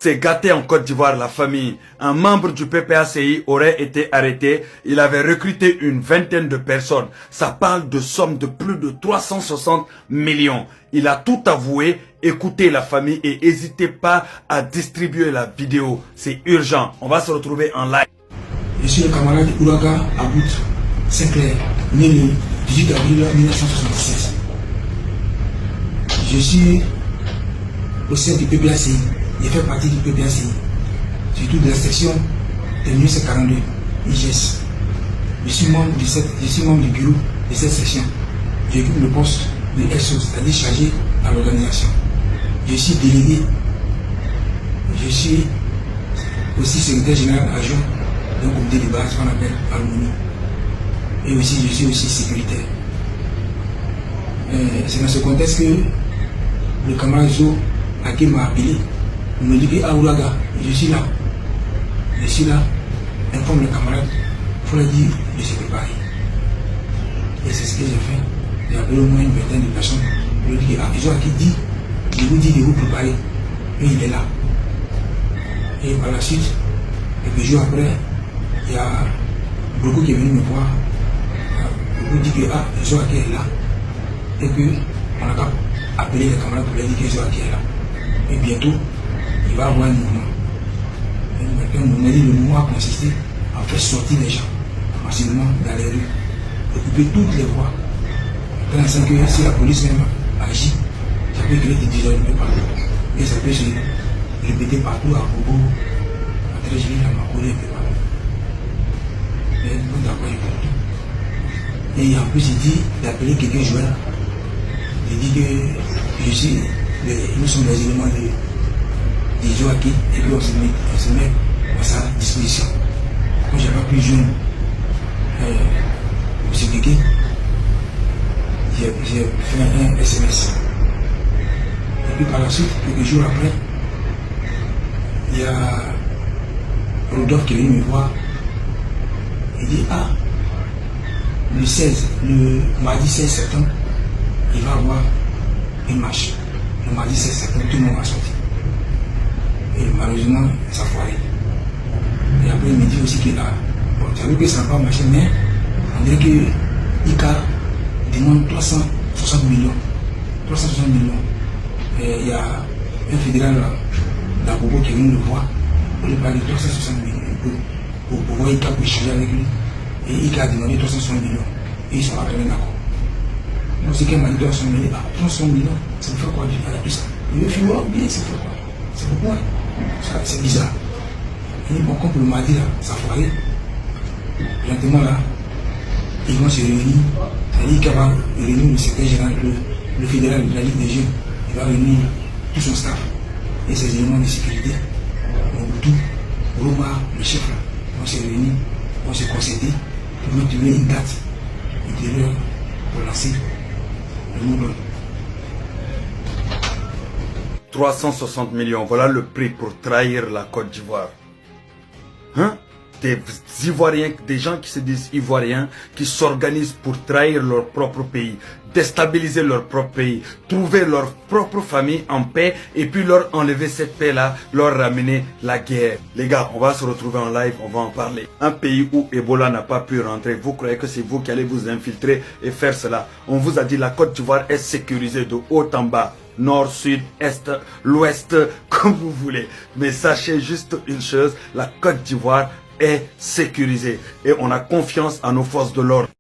s'est gâté en Côte d'Ivoire, la famille. Un membre du PPACI aurait été arrêté. Il avait recruté une vingtaine de personnes. Ça parle de sommes de plus de 360 millions. Il a tout avoué. Écoutez la famille et n'hésitez pas à distribuer la vidéo. C'est urgent. On va se retrouver en live. Je suis le camarade Ouraga Aboud Sinclair, né le 18 avril 1976. Je suis au sein du PPACI. Je fais partie du PPACI, surtout de la section de 1942, IGS. Je suis membre du bureau de cette section. J'occupe le poste de SO, c'est-à-dire chargé à l'organisation. Je suis délégué. Je suis aussi secrétaire général adjoint d'un comité de base qu'on appelle Harmonie. Et aussi, je suis aussi sécuritaire. C'est dans ce contexte que le camarade Zo Hakim m'a appelé. Il me dit que Ouraga, je suis là. Je suis là. Informe le camarade. Il faut leur dire de se préparer. Et c'est ce que j'ai fait. J'ai appelé au moins une vingtaine de personnes. Je lui ai dit que Zo Hakim dit, je vous dis de vous préparer. Et il est là. Et par la suite, quelques jours après, il y a beaucoup qui est venu me voir. Beaucoup dit que Zo Hakim est là. Et qu'on a appelé les camarades pour leur dire que Zo Hakim est là. Et bientôt, il va avoir un mouvement. Le mouvement a consisté à faire sortir les gens massivement dans les rues, occuper toutes les voies. Quand on sent que si la police même agit, ça peut créer des désordres partout. Et ça peut se répéter partout à Bobo, à Trégélie, à Makouré, et partout. Et tout d'accord, il et en plus, il dit d'appeler quelqu'un joueur. Il dit que nous sommes les éléments de Zo Hakim et puis on se met à sa disposition. Quand je n'ai pas pu joindre M. Guégué, j'ai fait un SMS. Et puis par la suite, quelques jours après, il y a Rodolphe qui est venu me voir. Il dit le mardi 16 septembre, il va avoir une marche. Le mardi 16 septembre, tout le monde va sortir. Et malheureusement, ça a foiré. Et après, il me dit aussi qu'il a. Bon, tu as vu que ça n'a pas marché, mais on dirait que ICA demande 360 millions. 360 millions. Et il y a un fédéral d'Agogo qui est venu le voir pour lui parler de 360 millions. Pour pouvoir ICA pour échanger avec lui. Et ICA a demandé 360 millions. Et ils sont arrivés d'accord. Donc, c'est qu'elle m'a dit 360 millions. 360 millions, ça me fait quoi? Elle a plus ça. Il me fait, oh, bien, ça fait quoi? C'est pourquoi? C'est bizarre. Et bon, comme le mardi là, ça a foiré. Lentement là, ils vont se réunir. C'est-à-dire qu'il va réunir le secrétaire général, le fédéral de la Ligue des Jeunes. Il va réunir tout son staff et ses éléments de sécurité. Mobutu, Roma, le chef là, vont se réunir, vont se concerter pour nous trouver une date ultérieure pour lancer le mouvement. 360 millions, voilà le prix pour trahir la Côte d'Ivoire. Hein? Des Ivoiriens, des gens qui se disent Ivoiriens, qui s'organisent pour trahir leur propre pays, déstabiliser leur propre pays, trouver leur propre famille en paix et puis leur enlever cette paix-là, leur ramener la guerre. Les gars, on va se retrouver en live, on va en parler. Un pays où Ebola n'a pas pu rentrer, vous croyez que c'est vous qui allez vous infiltrer et faire cela? On vous a dit la Côte d'Ivoire est sécurisée de haut en bas. Nord, sud, est, l'ouest, comme vous voulez. Mais sachez juste une chose, la Côte d'Ivoire est sécurisée. Et on a confiance à nos forces de l'ordre.